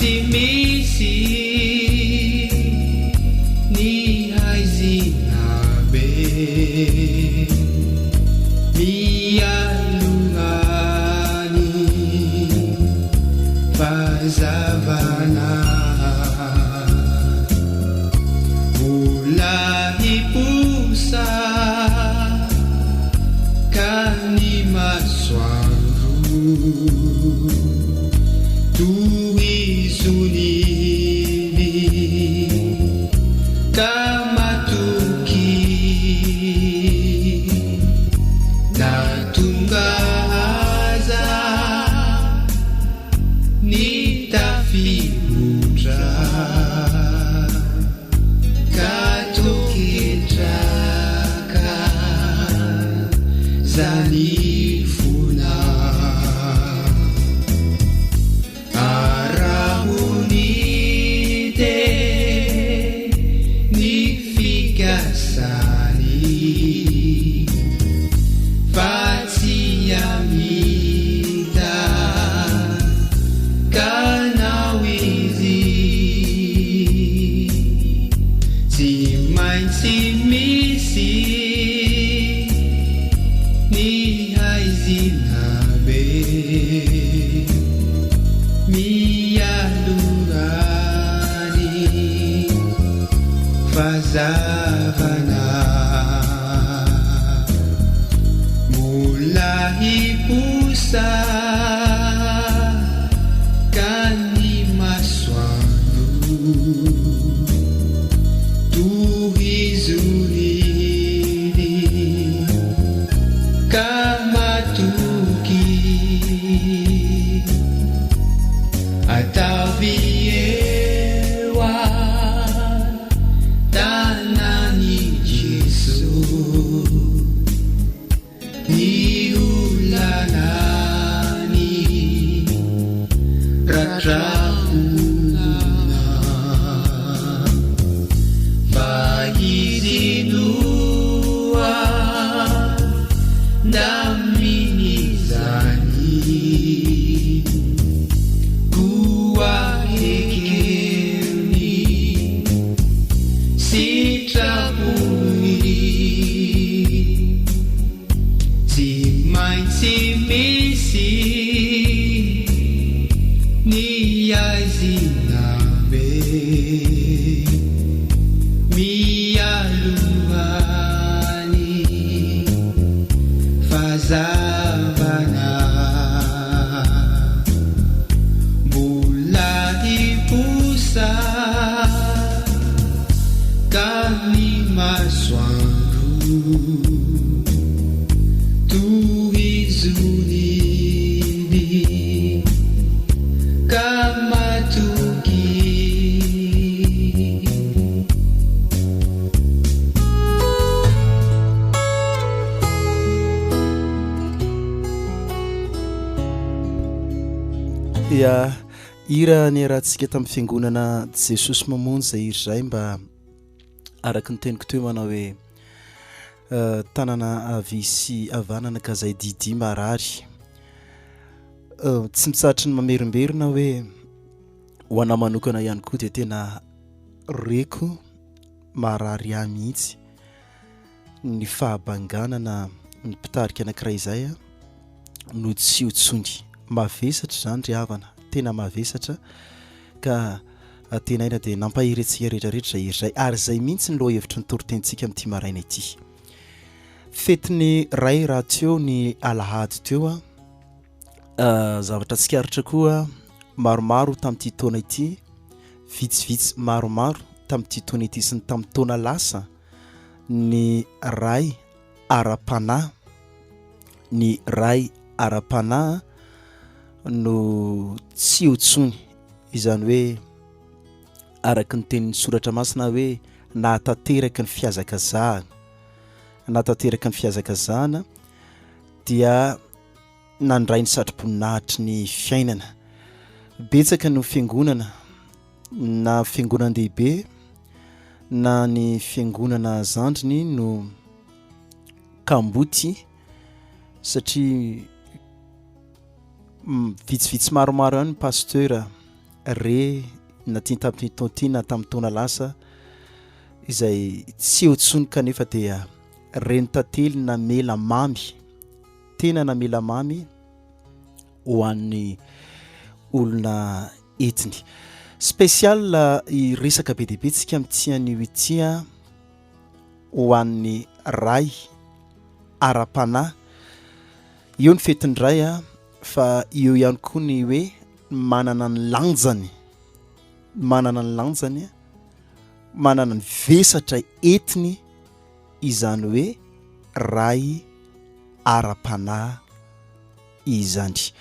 maintsy misy ny haizina be mialogany fazavana mbola hiposa ka ny masoandro tohizony ka matoky na tonga aza ny tafihotra ka toketraka zany fona arahonite ny fikasany fa tsy amita kanao izy tsy maintsy misy ny haizina be mialogany fazavana mbola hiposa ka ny masoandro tohizony ka matoky ataviewa tanany Jesu ny olanany ratrahona fa izy noa ndaminizany kuahekeni sitrapony tsy maintsy misy ny haizina be mialogany fazavana mbola hiposa ka ny masoandro tohizony ka matoky ya ira ny rahantsika tamin'ny fiangonana Jesosy mamonjy zay iry zay mba araka ny teniko teo manao hoe tanana avy sy avanana ka zay didi marary tsy mitsatry ny mamerimberina hoe ho ana manokana ihany koa dia tena reko marary ahy mihitsy ny fahabanganana ny mpitarika anankiray izay no tsy hotsony mavesatra zany ry havana tena mavesatra ka tenaina dia nampahirentsika rehetrarehetra iry zay ary zay mihitsy ny loha hevitra ny toritentsika amin'ity maraina ity fetiny ray raha teo ny alahady teo zavatra tsikaritra koa maromaro tamin'ity taona ity vitsivitsy maromaro tamin'ity taona ity sy ny tamin'ny taona lasa ny ray Ara-Panahy ny ray Ara-Panahy no tsy hotsony izany hoe araka ny tenin'ny soratra masina hoe nahatanteraka ny fiazakazahana dia nandray ny satroboninahitry ny fiainana betsaka no fiangonana na fiangonan-dehibe na ny fiangonana zandriny no kamboty satria vitsivitsy maromaro ihany ny pasteur re na tiany tamin'ny tontina tamin'ny taona lasa izay tsy otsony kanefa dia reny tantely namela mamy tena namela mamy ho an'ny olona etiny spécial i resaka be dehibe tsika amin'tiany huitia ho an'ny ray Ara-Panahy io ny fetindray fa io ihany koa ny hoe manana ny lanjany manana ny vesatra etiny izany hoe ray Ara-Panahy izany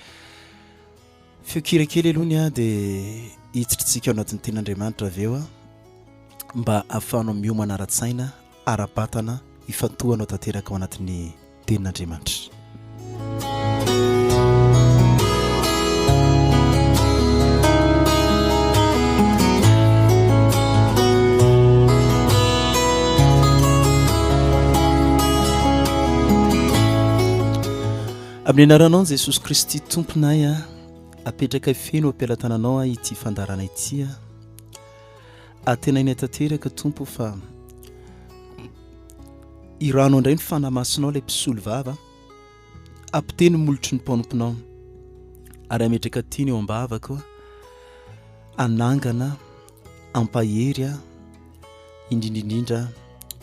fikirakely aloha dia hiditrintsika ao anatin'ny ten'Andriamanitra avy eo mba ahafahanao miomana ara-tsaina ara-batana ifantohanao tanteraka ao anatin'ny tenin'Andriamanitra. Amin'ny anaranao Jesosy Kristy tomponay apetraka feno ampilatananao ity fandarana ity atenainay tanteraka tompo fa iranao indray ny fanamasinao ilay mpisolo vava ampiteny molotry ny mpanomponao ary ametraka tiany eo ambavaka anangana ampahery indrindraindrindra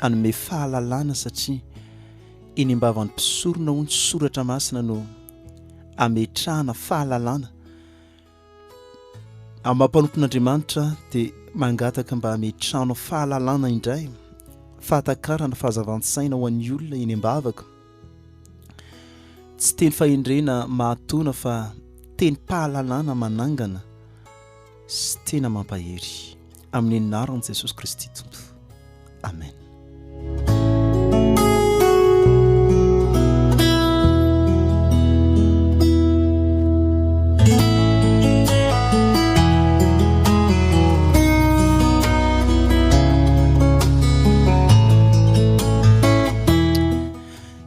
anome fahalalana satria eny ambavany mpisorona ho ny soratra masina no ametrahana fahalalana amin'ny mampanompon'Andriamanitra dia mangataka mba ametrahana fahalalana indray fahatakarana fahazavan-tsaina ho an'ny olona eny ambavaka tsy teny fahendrena mahatona fa teny pahalalana manangana sy tena mampahery amin'ny anaran'i Jesosy Kristy tompo amen.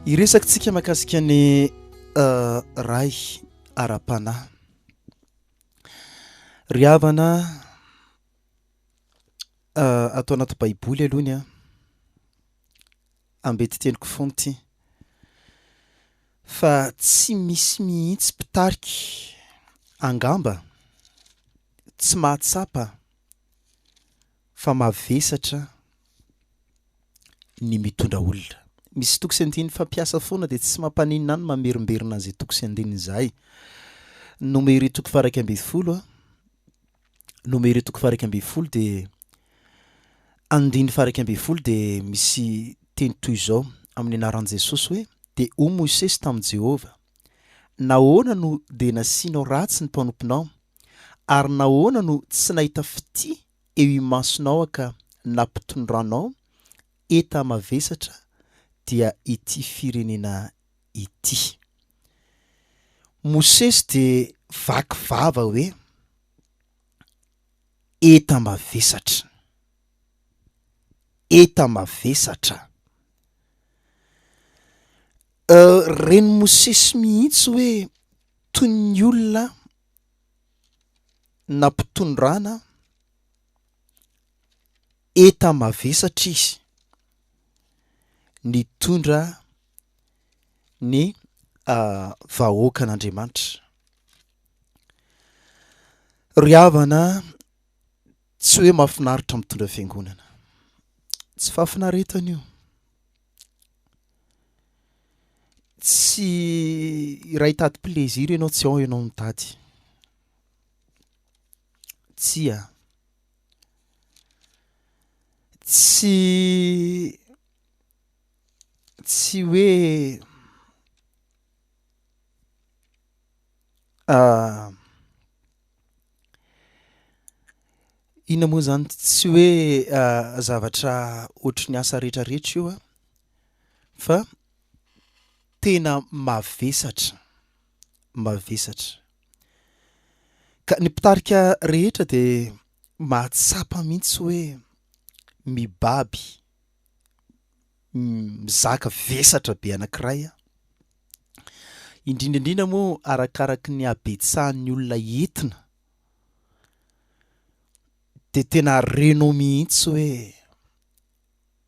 Iresaka tsika makasika ny ray Ara-Panahy ry havana atao anaty baiboly alohany ambety teniko foana ity fa tsy misy mihitsy mpitariky angamba tsy mahatsapa fa mavesatra ny mitondra olona. Misy tokosy andiny fampiasa foana dia tsy mampaninina any mamerimberina an'izay tokosy andiny izay. Nomeri toko faraka ambin'ny folo nomeri toko faraka ambin'ny folo dia andiny faraka ambin'ny folo dia misy teny toy izao amin'ny anaran'i Jesosy hoe dia o Mosesy tamin'i Jehova nahoana no dia nasianao ratsy ny mpanomponao ary nahoana no tsy nahita fity eo imasonao ka nampitondranao eta mavesatra dia ity firenena ity. Mosesy dia vaky vava hoe eta mavesatra reny Mosesy mihitsy hoe toy ny olona nampitondrana eta mavesatra izy nitondra ny vahoakan'Andriamanitra. Ry havana tsy hoe mahafinaritra mitondra fiangonana, tsy fahafinaretana io, tsy raha hitady plaisir ianao tsy ao ianao mitady, tsy hoe ina moa zany tsy hoe zavatra ohatry ny asa rehetrarehetra io fa tena mavesatra ka ny mpitarika rehetra dia mahatsapa mihitsy hoe mibaby mizaka vesatra be anankiray indrindraindrindra moa arakaraky ny habetsahan'ny olona entina dia tena renao mihitsy hoe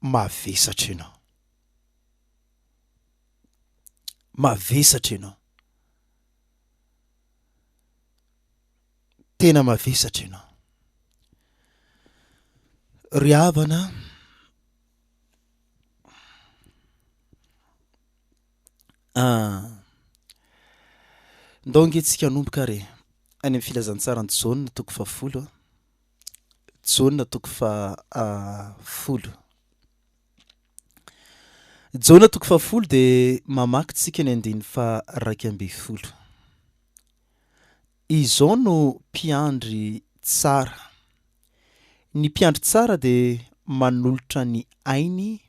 mavesatra ianao, mavesatra ianao, tena mavesatra ianao. Ry havana, ndao angentsika hanomboka re any amin'ny filazantsara ny jaune toko 10 jaune toko 10 jaune toko 10 dia mamaky tsika ny 220. Izao no mpiandry tsara. Ny mpiandry tsara dia manolotra ny ainy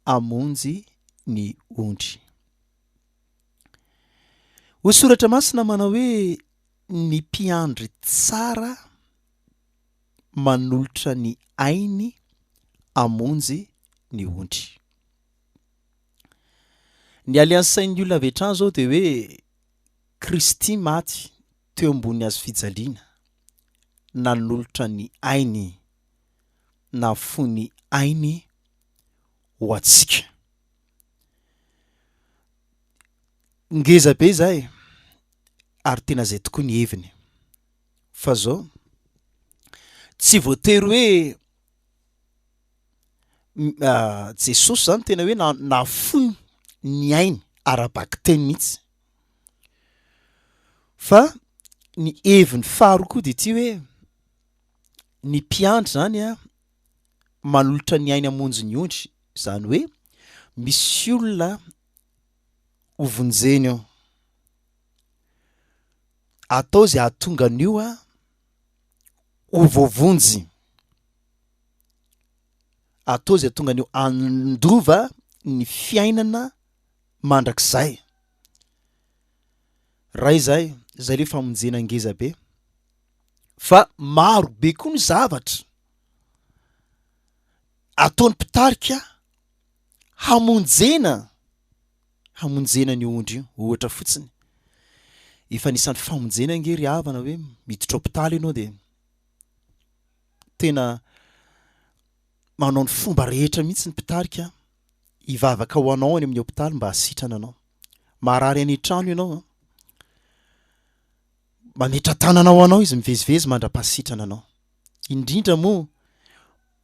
amonjy ny ondry. Ho soratra masina manao hoe ny mpiandry tsara manolotra ny ainy amonjy ny ondry. Ny aliansain'ny olona avetrany zao dia hoe Kristy maty teo ambony hazo fijaliana nanolotra ny ainy na fony ainy ho antsika. Ngeza be zay ary tena zay tokoa ny heviny fa zao tsy voatery hoe Jesosy zany tena hoe nafony ny ainy ara-baky teny mihitsy, fa ny heviny faharoa koa dia ity hoe ny mpiandry zany manolotra ny ainy amonjy ny ondry, zany hoe misy olona hovonjeny ao atao zay ahatonga an'io ho voavonjy, atao zay ahatonga an'io andova ny fiainana mandrakizay. Raha izay le famonjena ngeza be, fa maro be koa ny zavatra ataony mpitarika hamonjena ny ondry io. Ohatra fotsiny efa nisan'ny famonjena ngery havana hoe miditra hôpitaly ianao dia tena manao ny fomba rehetra mihitsy ny mpitarika hivavaka ho anao any amin'ny hôpitaly mba hasitrana anao. Marary any trano ianao mametra tananao anao izy mivezivezy mandra-pasitrana anao. Indrindra moa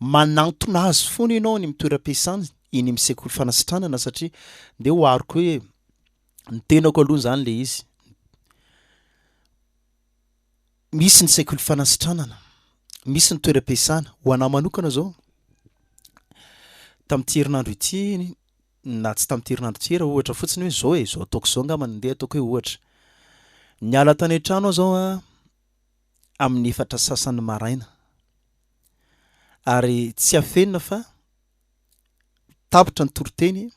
manantona azy foana ianao ny mitoeram-piasana eny amin'ny sekoly fanasitranana, satria nde ho ariko hoe ny tenako aloha zany le izy. Misy ny sekoly fanasitranana, misy ny toeram-piasana. Ho anahy manokana zao tamin'ity herinandro ity na tsy tamin'ity herinandro ity raha ohatra fotsiny hoe zao ataoko zao angamba mandeha ataoko hoe ohatra niala tany an-trano zao amin'ny 4 sasany maraina ary tsy afenina fa tapitra ny Torinteny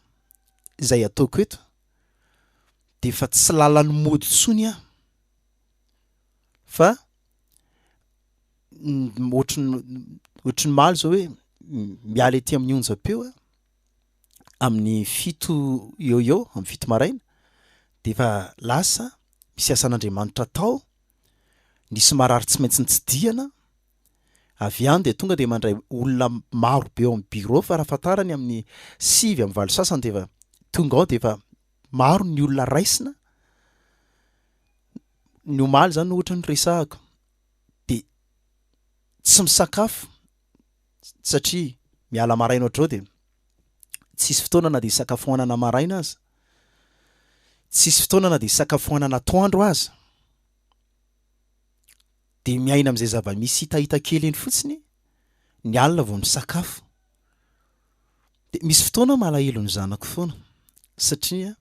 izay ataoko eto dia efa tsy lalan'ny mody tsony fa ohatry ny maly zao hoe miala ety amin'ny onjam-peo amin'ny 7 eo amin'ny 7 maraina dia efa lasa misy asan'Andriamanitra tao, nisy marary tsy maintsy nitsidiana avy any dia tonga dia mandray olona maro be ao amin'ny bureau, fa raha fatarany amin'ny 7 amin'ny 8 sasany dia efa tonga ao dia efa maro ny olona raisina. Ny omaly zany ohatra ny resahako dia tsy misakafo satria miala maraina ohatrao dia tsisy fotoana na dia isakafoanana maraina aza, tsisy fotoana na dia isakafoanana atoandro aza, dia miaina amin'izay zava-misy hitahita kely eny fotsiny, ny alina vao misakafo. Dia misy fotoana malahelo ny zanako foana satria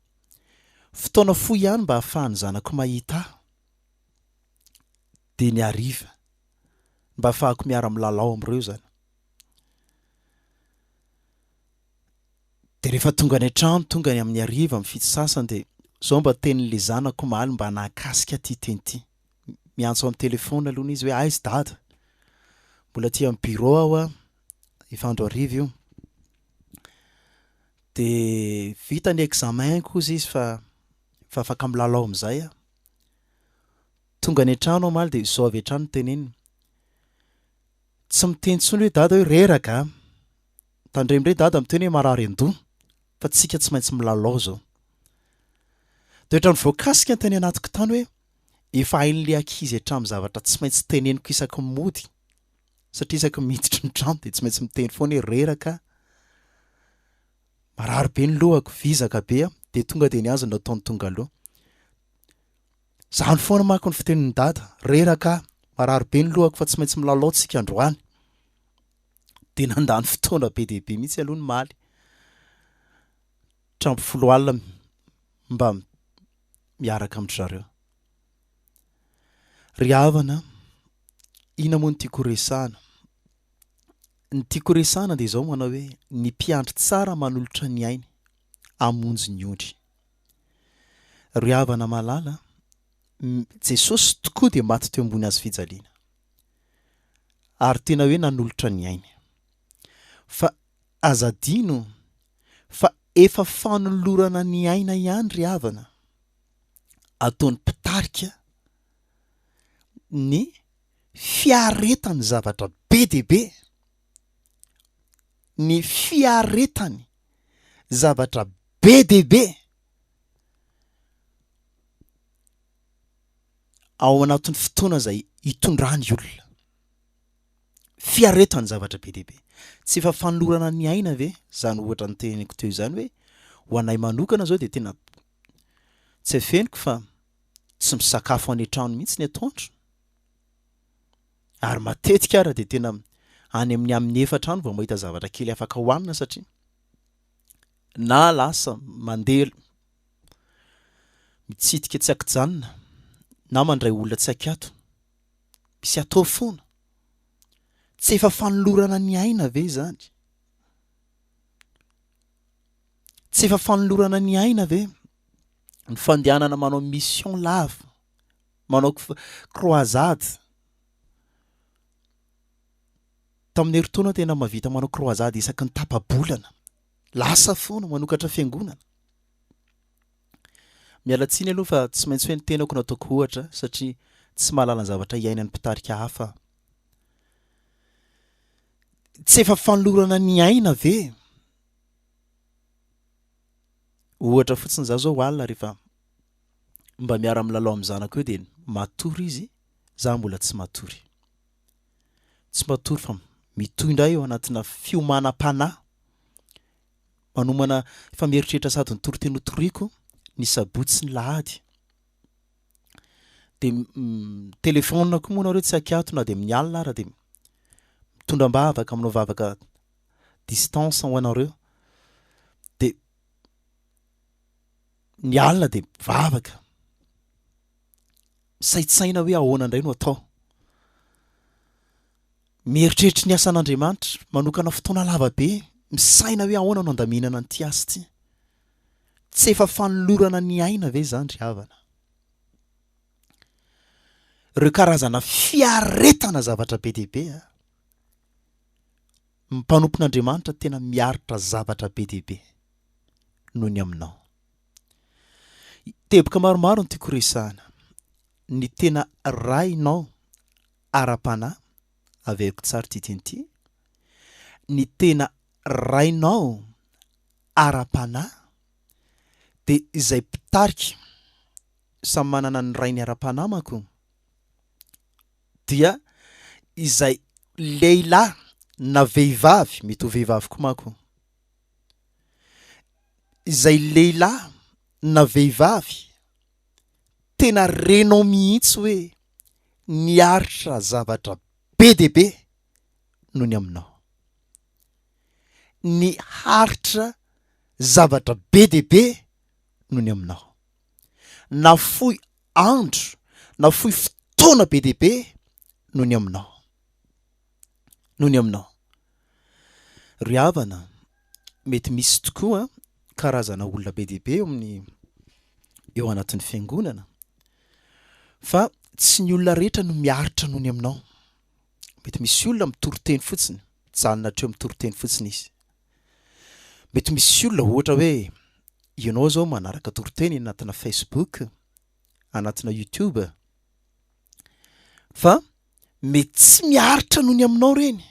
fotoana fohy ihany mba hahafahan'ny zanako mahita dia ny hariva mba hahafahako miara-milalao amin'ireo zany. Dia rehefa tonga any an-trano, tonga ny amin'ny hariva amin'ny 7 sasany dia zao mba tenin'le zanako mahaly mba nahakasika ty teny ity. Miantso amin'ny telefona aloha izy hoe aizy dada, mbola aty amin'ny bureau aho efa andro hariva io. Dia vita ny examen koza izy fa afaka milalao amin'izay tonga any an-trano amaly dia zao avy an-trano teneniny, tsy miteny tsony hoe dada hoe reraka tandremire dada miteny hoe marary an-doha fa tsika tsy maintsy milalao zao toetra ny voakasika ny teny anatiko tany hoe efa hain'le ankizy hatramin'ny zavatra tsy maintsy teneniko isaky mody satria isaky miditry ny trano dia tsy maintsy miteny foana hoe reraka marary be ny lohako vizaka be dia tonga dia ny azy no ataony tonga aloha zany foana manko ny fitenin'ny dada reraka marary be ny lohako fa tsy maintsy milalao tsika androany dia nandany fotoana be dehibe mihitsy aloha ny maly trampo 10 alina mba miaraka amin'ny zareo ry havana ina moa ny tiako resahana ny tiako resahana dia izao manao hoe ny mpiandry tsara manolotra ny ainy amonjy ny ondry ry havana malala Jesosy tokoa dia maty teo ambony azy fijaliana ary tena hoe nanolotra ny ainy fa azadino fa efa fanolorana ny aina ihany ry havana ataony mpitarika ny fiaretany zavatra be dehibe ny fiaretany zavatra be dehibe ao anatin'ny fotoana izay hitondrany olona fiaretany zavatra be dehibe tsy efa fanolorana ny aina ve zany ohatra ny teniko teo izany hoe ho anay manokana zao dia tena tsy afeniko fa tsy misakafo any an-trano mihitsy ny atoandro ary matetika ara dia tena any amin'ny amin'ny efatrano vao mahita zavatra kely afaka hohanina satria na lasa mandeha mitsitika tsy akijanona na mandray olona tsy akato misy atao foana tsy efa fanolorana ny aina ve zany tsy efa fanolorana ny aina ve ny fandehanana manao mission lava manao croisade tamin'ny herintaona tena mahavita manao croisade isaky ny tapa-bolana lasa foana manokatra fiangonana mialatsiny aloha fa tsy maintsy hoe ny tenako nataoko ohatra satria tsy mahalala ny zavatra iainany mpitarika hafa tsy efa fanolorana ny aina ve ohatra fotsiny za zao alina rehefa mba miara milalao amin'ny zanako eo dia matory izy za mbola tsy matory fa mitondra eo anatina fiomanam-panahy manomana efa mieritreritra sady ny torinteny hotoriako ny sabotsy sy ny lahady dia telefona koa moa nareo tsy akato na dia amin'ny alina ara dia mitondram-bavaka aminao vavaka distance ho anareo dia ny alina dia vavaka saitsaina hoe ahoana indray no atao mieritreritra ny asan'Andriamanitra manokana fotoana lava be misaina hoe ahoana no andaminana ny ty asy ty tsy efa fanolorana ny aina ve zany ry havana ireo karazana fiaretana zavatra be dehibe mpanompon'Andriamanitra tena miaritra zavatra be dehibe noho ny aminao teboka maromaro ny tiako resahana ny tena rainao Ara-Panahy averiko tsara ty teny ty ny tena rainao Ara-Panahy dia izay mpitarika samy manana ny rainy Ara-Panahy manko dia izay lehilahy na vehivavy mety ho vehivavy koa manko izay lehilahy na vehivavy tena renao mihitsy hoe niaritra zavatra be dehibe noho ny aminao ny haritra zavatra be dehibe noho ny aminao na fohy andro na fohy fotoana be dehibe noho ny aminao ry havana mety misy tokoa karazana olona be dehibe eo anatin'ny fiangonana fa tsy ny olona rehetra no miaritra noho ny aminao mety misy olona mitorinteny fotsiny mijanona hatreo mitorinteny fotsiny izy mety misy olona ohatra hoe ianao zao manaraka torinteny anatina Facebook anatina YouTube fa mety tsy miaritra noho ny aminao reny,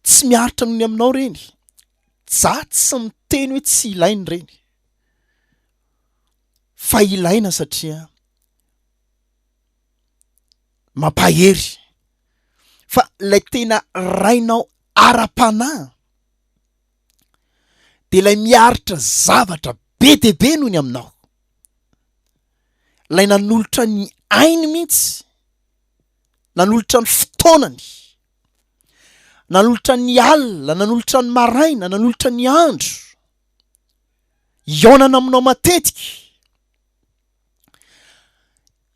tsy miaritra noho ny aminao reny, jaty sy miteny hoe tsy ilainy reny, fa ilaina satria mampahery. Fa ilay tena rainao ara-panahy de ilay miaritra zavatra be deaibe noho ny aminao, ilay nanolotra ny ainy mihitsy, nanolotra ny fotoanany, nanolotra ny alina, nanolotra ny maraina, nanolotra ny andro, iaonana aminao matetika.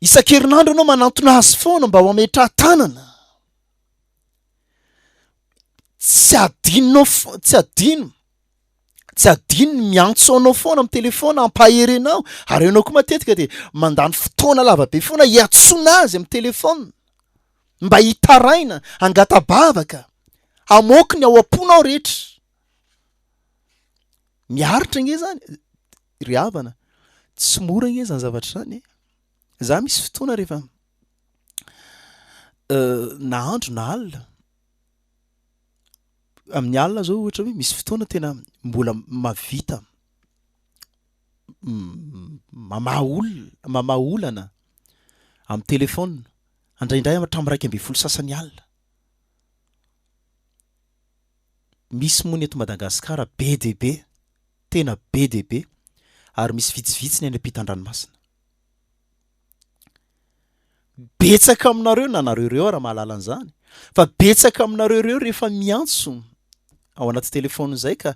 Isan-kerinandro anao manantona azy foana mba ho ametrahan-tanana. Tsy adino ny miantso anao foana amin'ny telefona ampahery anao, ary anao koa matetika de mandany fotoana lavabe foana hiantsona azy amin'ny telefona mba hitaraina, angatabavaka, amoky ny ao am-ponao rehetra. Miaritra nge zany ry havana, tsy mora nge zany zavatra zany. Za misy fotoana rehefa na andro na alina, amin'ny alina zao ohatra hoe misy fotoana tena mbola mavita mamaha olana amin'ny telefona, andraindray hatramin'ny 2:20 sasany alina. Misy moa ny eto Madagasikara be deaibe, tena be deaibe, ary misy vitsivitsy ny any ampitan-dranomasina. Betsaka aminareo, na nareo reo raha mahalala an'izany, fa betsaka aminareo reo rehefa miantso ao anaty telefona izay ka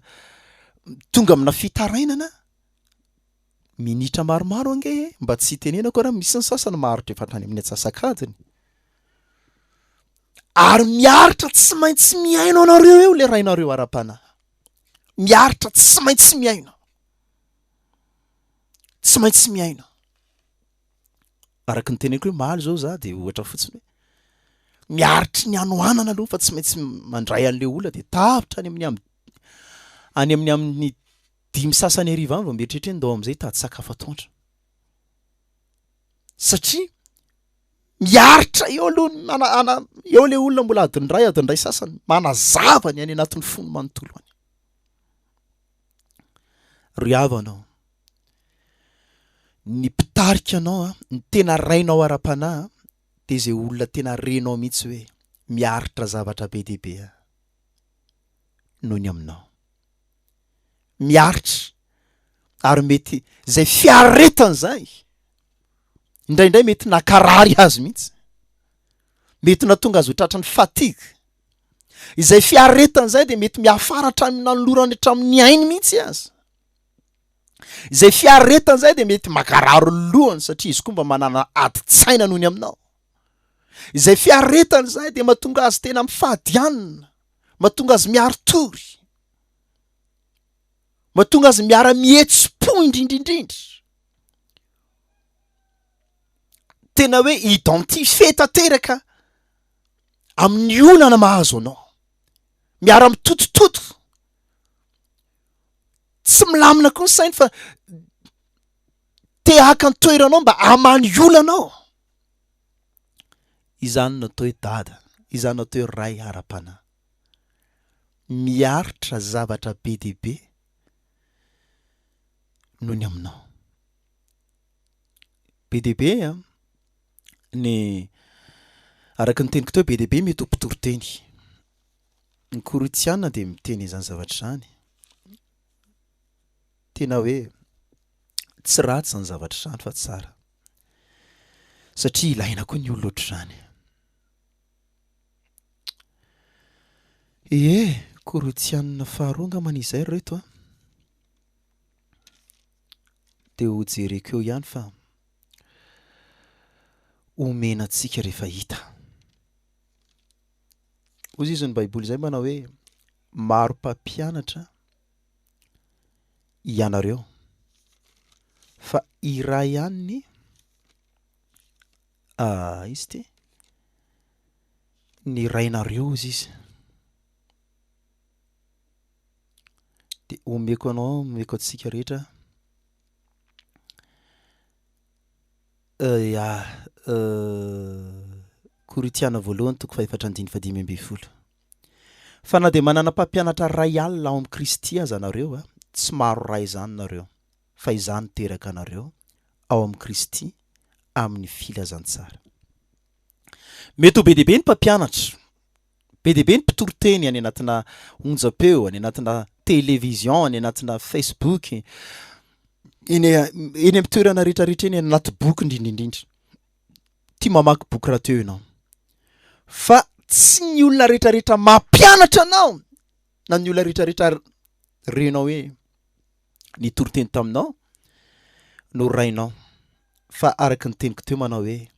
tonga amina fitarainana, minitra maromaro ange, mba tsy hitenenako raha misy ny sasany maharitra efa hatrany amin'ny atsasakadiny. Ary miaritra tsy maintsy miaino anareo eo le rainareo ara-panahy. Miaritra tsy maintsy miaino. Tsy maintsy miaino. Araka ny teneniko hoe maly zao za de ohatra fotsiny hoe miaritry ny anoanana aloha fa tsy maintsy mandray an'le olona de tapitra any amin'ny 5 sasany hariva vao mieritreritra Ndao amin'izay tady sakafo atoandro. Satria miaritra eo aloha eo le olona mbola adindray sasany manazava ny any anatin'ny fony manontolo any. Ry havanao, ny mpitarika anao ny tena rainao ara-panahy de izay olona tena renao mihitsy hoe miaritra zavatra be deaibe noho ny aminao. Miaritra ary mety izay fiaretana izay indraindray mety nakarary azy mihitsy, mety natonga azy ho tratran'ny fatigue. Izay fiaretana izay de mety miafaratra nanolorany hatramin'ny ainy mihitsy azy. Izay fiaretana izay de mety makararo ny lohany satria izy koa mba manana adi-tsaina noho ny aminao. Izay fiaretana izay de mahatonga azy tena mifadianina, mahatonga azy miarotory, mahatonga azy miara-mihetsi-po indrindrindrindra. Tena hoe identifié tanteraka amin'ny olana mahazo anao, miara-mitotototo, tsy milamina koa ny sainy fa te haka ny toeranao mba hamany olanao. Izany natao hoe dada, izany natao hoe ray ara-panahy. Miaritra zavatra be deaibe noho ny aminao. Be deaibe ny araka ny teniko teo be deaibe mety ho mpitorinteny. Ny Korintiana de miteny izany zavatra izany. Tena hoe tsy ratsy izany zavatra izany fa tsara. Satria ilaina koa ny olona ohatr'izany. Korintiana faharoa angambany izay reto de ho jereko eo ihany fa omena antsika rehefa hita. Hoy izy ny baiboly izay manao hoe maro mpampianatra ianareo fa iray ihany ny izy ty ny rainareo izy izy. De omeko anao, omeko antsika rehetra Koritiana voalohany toko 4:5-5. Fa na dia manana mpampianatra ray alina ao amin'ny Kristy aza nareo tsy maro ray izany nareo, fa izany teraka anareo ao amin'ny Kristy amin'ny filazantsara. Mety ho be deaibe ny mpampianatra, be deaibe ny mpitorinteny any anatina onjam-peo, any anatina télévision, any anatina Facebook, eny amin'ny toerana rehetrarehetra eny anaty boky indrindraindrindra. Tia mamaky boky raha teo ianao. Fa tsy ny olona rehetrarehetra mampianatra anao na ny olona rehetrarehetra renao hoe ny torinteny taminao no rainao, fa araka ny teniko teo manao hoe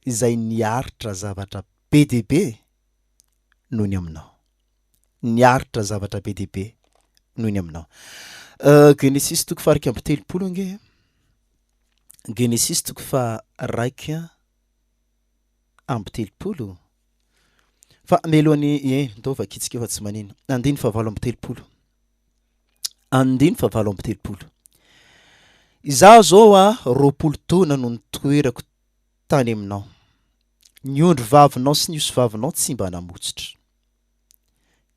izay niaritra zavatra be deaibe noho ny aminao, niaritra zavatra be deaibe noho ny aminao. Genesis toko 1:3 nge, Genesis toko 1:3. Fa melohan'ny Ndao vakitsika fa tsy manino. 2:7. Izaho zao 20 taona no nitoerako tany aminao. Ny ondro vavinao sy ny osy vavinao tsy mba namotsitra.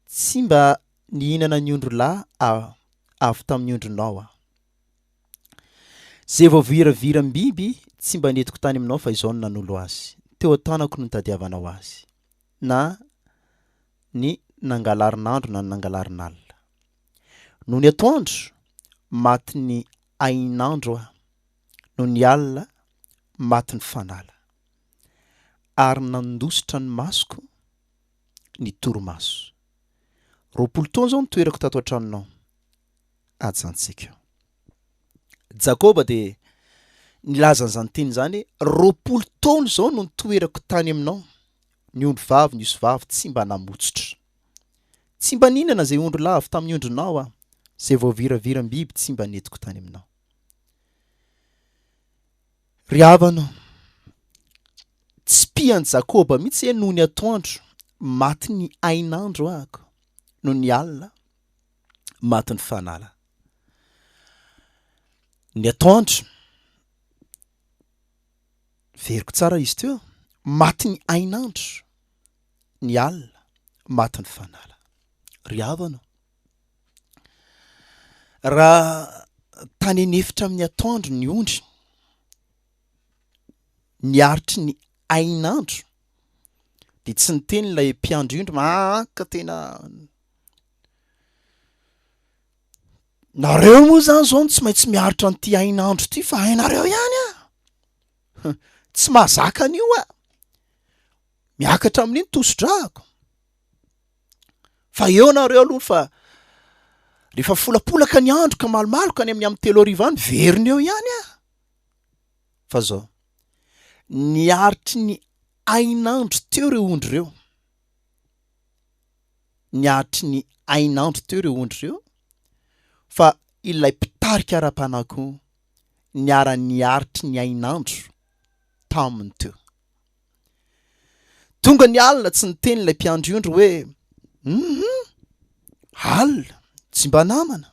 Tsy mba nihinana ny ondro lahy avy tamin'ny ondronao aho. Zay voaviraviram-biby tsy mba netiko tany aminao fa izao no nanolo azy. Teo an-tanako no nitadiavanao azy. Na ny nangalarinandro na ny nangalarin'alina. No ny atoandro maty ny ainandro aho, no ny alina maty ny fanala. Ary nandositra ny masoko ny toromaso. 20 taona zao nitoerako tato an-tranonao. Ajantsika. Jakoba dia nilazany zany teny zany 20 taona zao no nitoerako tany aminao. Ny ondro vavy, ny osy vavy tsy mba namotsitra. Tsy mba ninana zay ondro lahy avy tamin'ny ondronao aho. Zay voaviraviram-biby tsy mba netiko tany aminao. Ry havanao, tsy pian'i Jakoba mihitsy noho ny atoandro maty ny ainandro ahako, no ny alina maty ny fanala. Ny atoandro veriko tsara izy teo, maty ny ainandro, ny alina maty ny fanala. Ry havanao, raha tany anefitra amin'ny atoandro ny ondry, niaritry ny ainandro, dia tsy niteny ilay mpiandro indro ka tena nareo moa zany zao tsy maintsy miaritra n'ity ainandro ity fa hainareo ihany tsy mahazaka an'io miakatra amin'iny toso-drahako. Fa eo nareo aloha fa rehefa folapolaka ny andro ka malomaloka any amin'ny 3 any veriny eo ihany fa zao niaritry ny ainandro teo reo ondry reo, niaritry ny ainandro teo reo ondry reo, fa ilay mpitarika Ara-Panahy niara-niaritry ny ainandro taminy teo. Tonga ny alina tsy niteny ilay mpiandro ondro hoe alina tsy mba namana.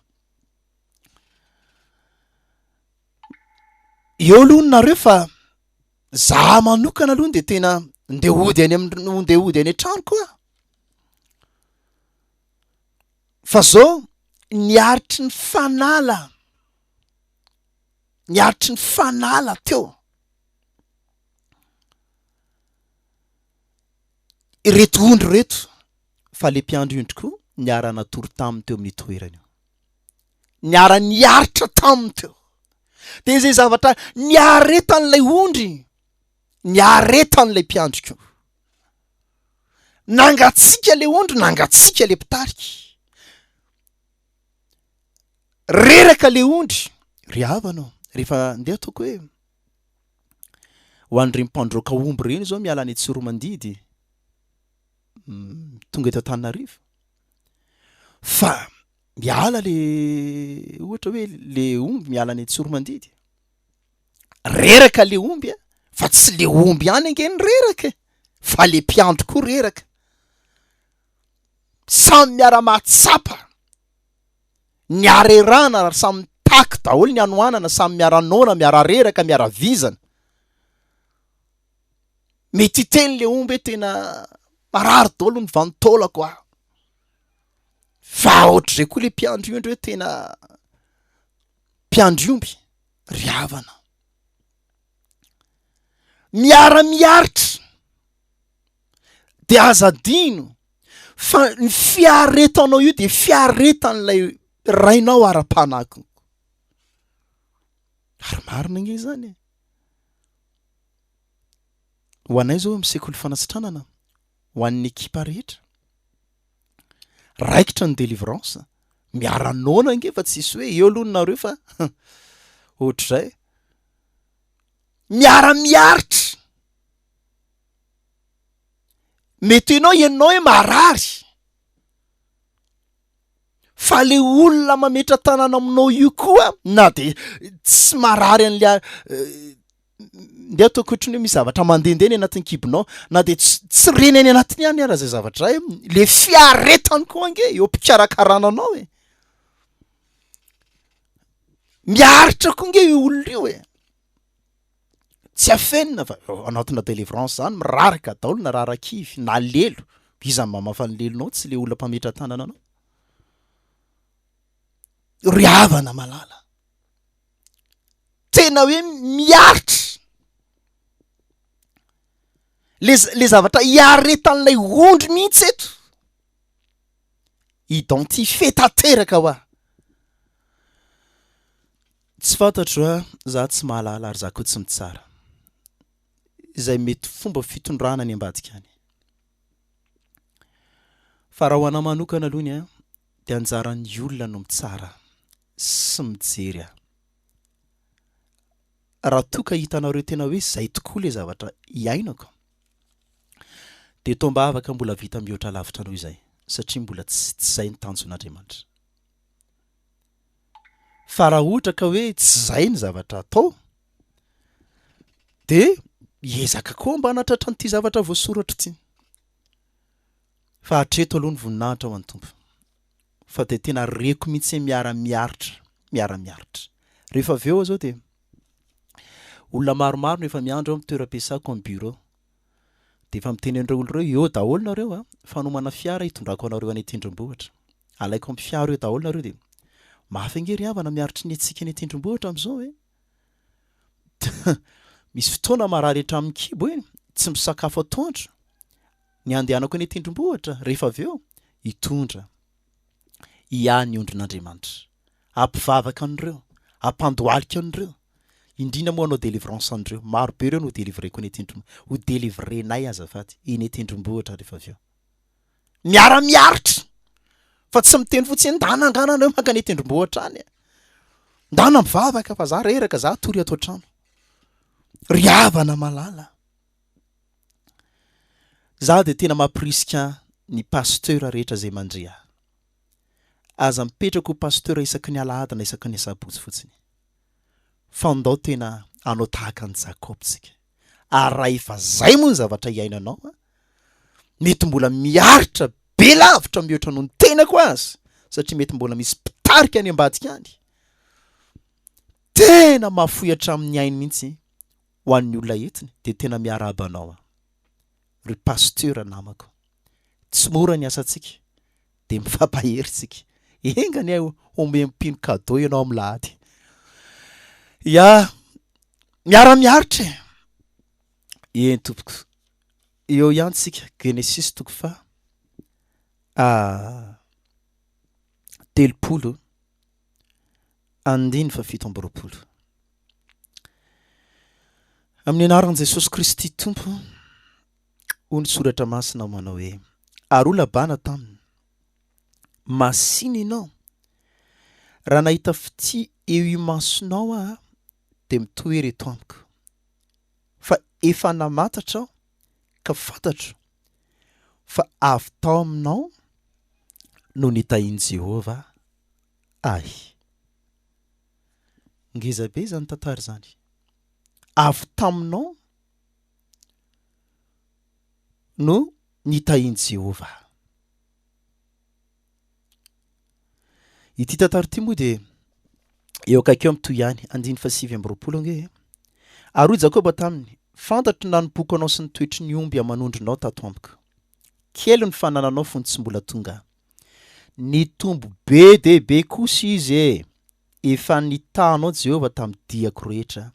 Eo aloha nareo fa za manokana aloha dia tena ndehody any an-tranoko fa zao niaritry ny fanala, niaritry ny fanala teo. Reto ondro reto, fa le mpiandro indro koa niara-natory taminy teo amin'ny toerany io, niara-niaritra taminy teo. Dia izay zavatra niaretan'ilay ondry, niaretan'ilay mpiandro koa. Nangatsika le ondry, nangatsika le mpitarika. Reraka le ondry. Ry havanao, rehefa andeha ataoko hoe ho an'ireny mpandroaka omby ireny zao miala any Tsoromandidy, tonga eto Antananarivo, fa miala le ohatra hoe le omby miala any Tsoromandidy, reraka le omby fa tsy le omby ihany angeny reraka fa le mpiandro koa reraka, samy miara-mahatsapa, niarerana, samy taky daholo ny anoanana, samy miara-nona, miara-reraka, miara-vizana. mety teny le omby tena marary daholo ny vanotolako a fa ohatry zay koa le mpiandro io ndreo tena mpiandro omby ry havana miara-miaritra de azadino fa ny fiaretanao io de fiaretan'ilay rainao ara-panahy ary marina nge zany ho anay zao amin'ny sekoly fanasitranana ho an'ny ekipa rehetra raikitra ny délivrance miaranona nge fa tsisy hoe eo aloha nareo fa ohatr'izay miara-miaritra mety ianao hoe marary fa le olona mametra tanana aminao io koa na de tsy marary an'le nde ataoko ohatrany hoe misy zavatra mandehandeha ny anatin'ny kibonao na de tsy reny any anatiny ihany ara zay zavatra le fiaretany koa nge eo mpikarakarana anao miaritra koa nge io olona io tsy afenina fa anatina délivrance zany miraraka daholo na rarakivy na lelo iza mamafa ny lelonao tsy le olona mpametra tanana anao ry havana malala tena hoe miaritra le zavatra hiaretan'ilay ondry mihitsy eto identifie tanteraka hoa tsy fantatro a za tsy mahalala ary za koa tsy mitsara izay mety fomba fitondrana ny ambadika any fa raha ho ana manokana aloha ny de anjaran'ny olona no mitsara sy mijery raha toka hitanareo tena hoe zay tokoa le zavatra hiainako de tomba avaka mbola vita mihoatra lavitra anao izay satria mbola tsy zay ny tanjon'Andriamanitra fa raha ohatra ka hoe tsy zay ny zavatra atao de hiezaka koa mba hanatratra n'ity zavatra voasoratra ity fa hatreto aloha ny voninahitra ho an'ny tompo fa de tena reko mihitsy miara-miaritra rehefa avy eo zao de olona maromaro rehefa miandro amin'ny toeram-piasako amin'ny bureau de efa miteny andreo olo reo eo daholo nareo fanomana fiara hitondrako anareo any tendrombohitra alaiko amin'ny fiara eo daholo nareo de mahafangery havana miaritry ny atsika ny tendrombohitra am'izao misy fotoana marary hatramin'ny kibo tsy misakafo atoandro ny andehanako any tendrombohitra rehefa avy eo hitondra ihany ondrin'Andriamanitra ampivavaka an'ireo ampandoalika an'ireo indrindra moa anao délivrance an'ireo maro be ireo no délivreko ny tendrombohitra ho délivrenay azafady eny tendrombohitra rehefa avy eo miara-miaritra fa tsy miteny fotsiny ndana angana anareo maka ny tendrombohitra any ndana mivavaka fa za reraka za tory ato trano ry havana malala za de tena mampirisika ny pasteur rehetra zay mandria aza mipetraka ho pasteur isaky ny alahady na isaky ny sabotsy fotsiny fa Ndao tena anao tahaka ny Jakobtsika ary raha efa zay moa ny zavatra hiainanao mety mbola miaritra be lavitra mihoatra noho ny tenako azy satria mety mbola misy mpitarika any ambadika any tena mahafoy hatramin'ny ainy mihitsy ho an'ny olona etiny de tena miaraba anao ry pasteur namako tsy mora ny asantsika de mifampaheritsika engany ombe mpino cadeau ianao amin'ny lahady miara-miaritra tompoko eo ihany tsika Genesis toko fa 30 andiny fa 17 amin'ny anaran'i Jesosy Kristy tompo ho ny soratra masina manao hoe ary olabana taminy masina ianao raha nahita fity eo imasonao de mitohy reto amiko fa efa namantatra aho ka fantatro fa avy tao aminao no nitahiany Jehova ahy ngezabe zany tantara zany avy taminao no nitahiany Jehova ity tantara ity moa de eo akaikeo mitoy ihany 9:20 nge ary Jakoba taminy fantatro na nyboko anao sy ny toetry ny omby amanondronao tato amiko. Kely ny fanananao fony tsy mbola tonga. Ny tombo be dehibe kosa izy efa nitanao Jehova tamin'ny diako rehetra.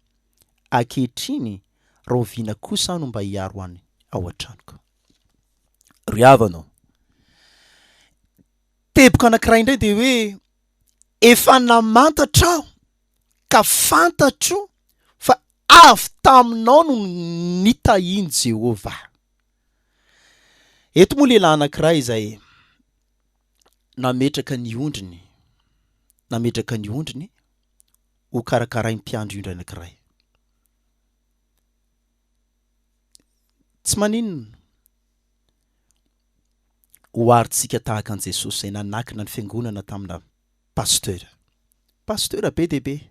Ankehitriny roviana kosa no mba hiaro any ao an-tranoko. Ry havanao. Teboka anankiray indray dia hoe efa namantatra aho ka fantatro fa avy taminao no nitahiany Jehova. Eto moa lehilahy anankiray izay nametraka ny ondriny ho karakaray mpiandro indray anankiray. Tsy maninona ho aritsika tahaka an' Jesosy izay nanakina ny fiangonana tamina pasteur be dehibe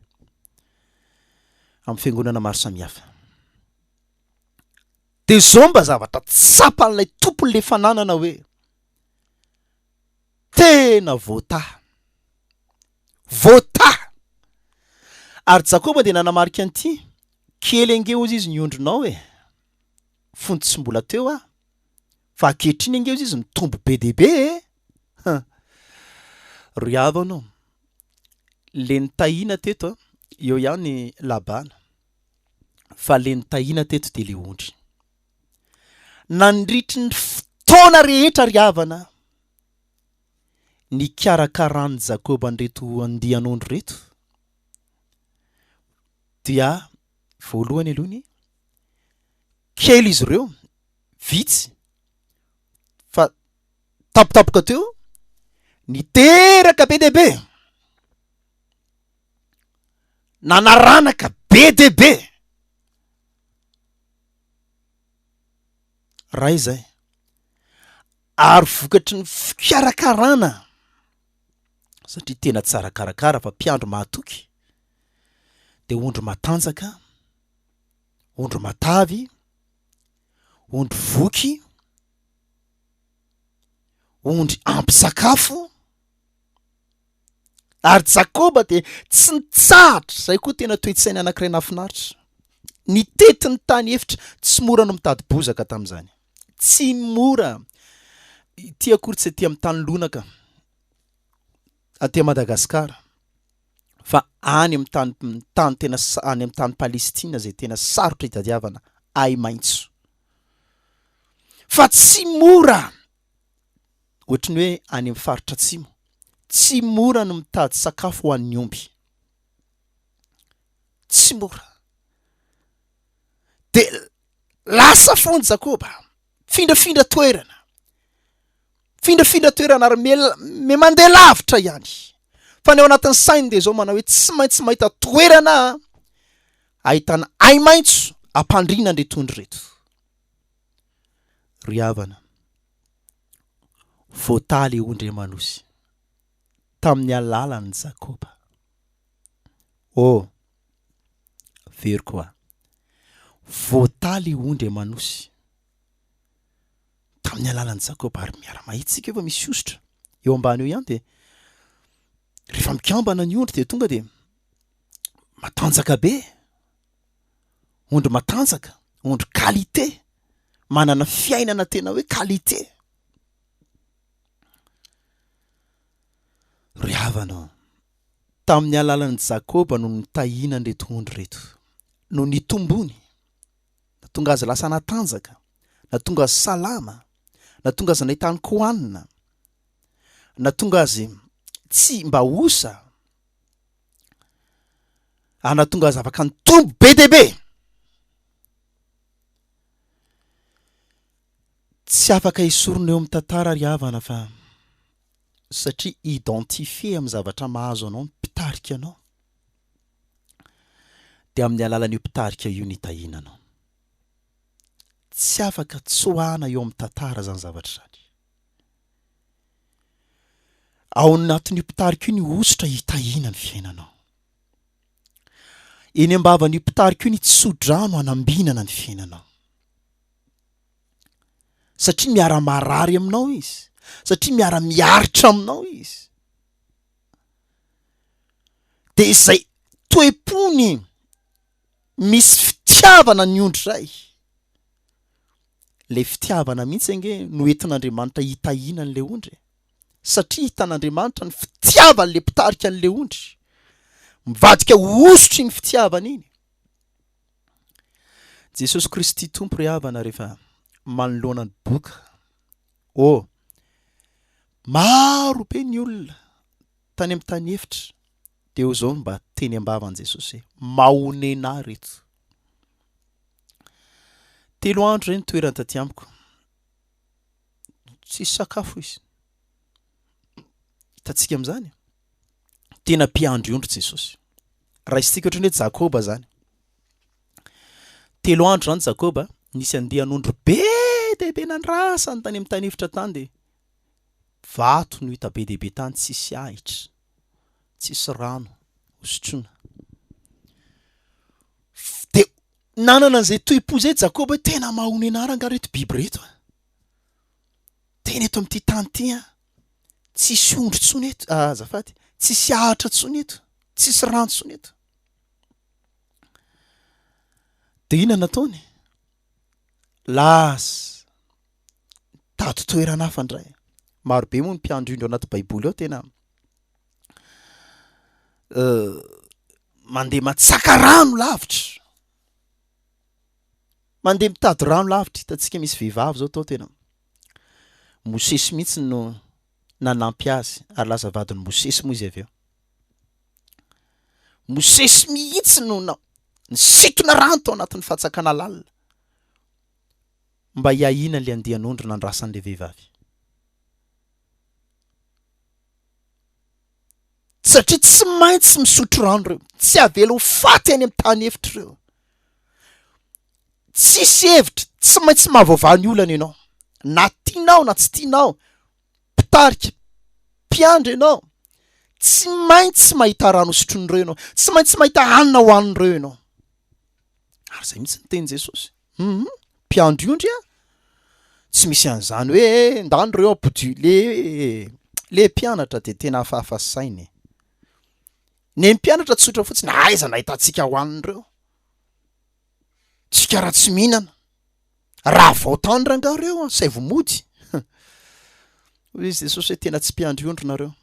amin'ny fiangonana maro samihafa. Dia zao mba zavatra tsapan'ilay tompon'ilay fananana hoe tena voata. Ary Jakoba dia nanamarika an'ity, kely angeo izy ny ondronao fony tsy mbola teo fa ankehitriny angeo izy mitombo be dehibe Ry havanao, le nitahiana teto eo ihany Labana, fa le nitahiana teto dia le ondry. Nandritry ny fotoana rehetra ry havana ny karakarany Jakoba an'ireto andian'ondry reto dia voalohany alohany kely izy ireo vitsy fa tapotapoka teo niteraka be dehibe, nanaranaka be dehibe. Raha izay ary vokatry ny fikarakarana satria tena tsara karakara fa mpiandro mahatoky dia ondry matanjaka, ondry matavy, ondry voky, ondry ampy sakafo. Ary Jakoba dia tsy nitsahatra, izay koa tena toe-tsaina anankiray nafinaritra. Nitety ny tany efitra, tsy mora no mitady bozaka tamin'izany. Tsy mora. Ity akory tsy aty amin'ny tany lonaka, aty Madagasikara, fa any amin'ny tany tena any amin'ny tany Palestina izay tena sarotra hitadiavana, ay maitso. Fa tsy mora, ohatry ny hoe any amin'ny faritra atsimo, tsy mora no mitady sakafo ho an'ny omby. Tsy mora. Dia lasa foany Jakoba, findrafindra toerana ary me mandeha lavitra ihany. Fa ny ao anatin'ny sainy dia zao manao hoe tsy maintsy mahita toerana ahitana ay maitso ampandrina an'ireto ondry reto. Ry havana, voataly ondry manosy tamin'ny alalan'i Jakoba. Very koa. Voataly ondry manosy tamin'ny alalan'i Jakoba ary miara-mahitsika efa misy ositra eo ambany eo ihany dia rehefa mikambana ny ondry dia tonga dia matanjaka be, ondry matanjaka, ondry qualité, manana fiainana tena hoe qualité. Ry havanao, tamin'ny alalan'i Jakoba no nitahiana an'ireto ondry reto, no nitombony, natonga azy lasa natanjaka, natonga azy salama, natonga azy nahitany kohanina, natonga azy tsy mba osa, natonga azy afaka nitombo be dehibe. Tsy afaka hisorona eo amin'ny tantara ry havana fa satria identifié amin'ny zavatra mahazo anao ny mpitarika anao, dia amin'ny alalan'io mpitarika io nitahiana anao. Tsy afaka tsoahana eo amin'ny tantara zany zavatra zany. Ao anatin'io mpitarika io ny ositra hitahiana ny fiainanao. Eny ambavan'io mpitarika io ny tsodrano hanambinana ny fiainanao. Satria miara-marary aminao izy, satria miara-miaritra aminao izy. Dia izay toe-pony misy fitiavana ny ondry zay. Le fitiavana mihitsy ange no entin'Andriamanitra hitahina an'le ondry. Satria hitan'Andriamanitra ny fitiavany le mpitarika an'le ondry. Mivadika osotry ny fitiavana iny. Jesosy Kristy tompo ry havana rehefa manoloana ny boka. Maro be ny olona tany amin'ny tany efitra. Dia ho zao mba teny ambavan Jesosy hoe mahonena reto. 3 andro reny toerana taty amiko. Tsisy sakafo izy. Hitantsika amin'izany. Tena mpiandry ondry Jesosy. Raha isika ohatran'ny hoe Jakoba zany. 3 andro zany Jakoba nisy andehan'ondry be dehibe nandrasany tany amin'ny tany efitra tany dia vato no hita be dehibe tany, tsisy ahitra, tsisy rano hosotroina. Dia nanana an'izay tohi-po zay Jakoba hoe tena mahonena nga reto biby reto. Tena eto amin'ity tany ity tsisy ondry tsony eto. Azafady, tsisy ahitra tsony eto, tsisy rano tsony eto. Dia inona nataony? Lasa tato toerana hafa indray. Maro be moa ny mpiandry ondry ao anaty baiboly ao tena mandeha matsaka rano lavitra. Mandeha mitady rano lavitra. Hitantsika misy vehivavy zao tao tena Mosesy mihitsy no nanampy azy ary lasa vadiny Mosesy moa izy avy eo. Mosesy mihitsy no nisitona rano tao anatin'ny fahatsakana lalina mba hiahina le andehan'ondry nandrasan'le vehivavy. Satria tsy maintsy misotro rano ireo, tsy avela ho faty any amin'ny tany efitra ireo. Tsisy hevitra, tsy maintsy mahavaovao ny olana ianao. Na tianao na tsy tianao, mpitarika, mpiandry ianao, tsy maintsy mahita rano hosotroan'ireo ianao, tsy maintsy mahita hanina ho hanin'ireo ianao. Ary izay mihitsy ny teny Jesosy. Mpiandry ondry tsy misy an'izany hoe ndany ireo ampody le mpianatra dia tena hafahafa sainy. Ny mpianatra tsotra fotsiny aiza nahitantsika ho hanin'ireo. Tsika raha tsy mihinana. Raha vao tandra nga ireo say vao mody. Izy Jesosy hoe tena tsy mpiandry ondry nareo.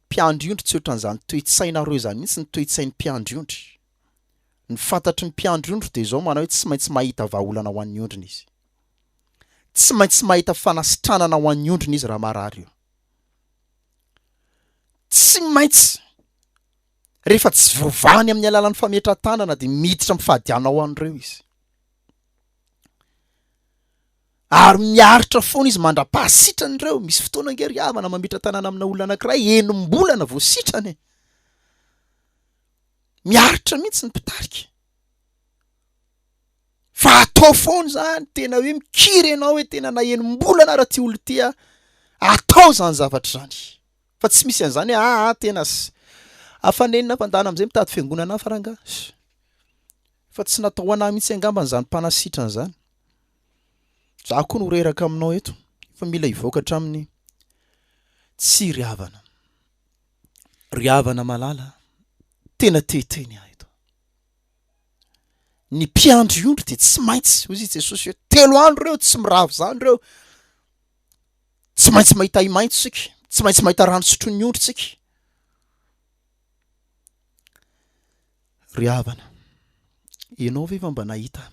Mpiandry ondry tsy ohatran'izany toe-tsainareo izany mihitsy ny toe-tsain'ny mpiandry ondry. Ny fantatry ny mpiandry ondry dia izao manao hoe tsy maintsy mahita vahaolana ho an'ny ondriny izy. Tsy maintsy mahita fanasitranana ho an'ny ondriny izy raha marary io. Tsy maintsy rehefa tsy vovany amin'ny alalan'ny fametran-tanana dia miditra mifadiana ho an'ireo izy. Ary miaritra foana izy mandra-pahasitrany ireo. Misy fotoana angery havana mametran-tanana amina olona anankiray enim-bolana vao sitrany. Miaritra mihitsy ny mpitarika. Fa atao foana zany tena hoe mikiry ianao hoe tena na enim-bolana raha ty olo ty atao zany zavatra zany. Fa tsy misy an'izany hoe tena afanenina fandana amin'izay mitady fiangonana hafa ranga. Fa tsy natao anahy mihitsy angambany zany mpanasitrana zany. Za koa no reraka aminao eto. Fa mila hivoaka hatramin'ny tsy ry havana. Ry havana malala tena teteny ahy eto. Ny mpiandry ondry dia tsy maintsy hoy izy Jesosy hoe 3 andro ireo tsy miravo zany ireo. Tsy maintsy mahita imaitso tsika, tsy maintsy mahita rano sotroin'ny ondry tsika. Ry havana, ianao ve mba nahita?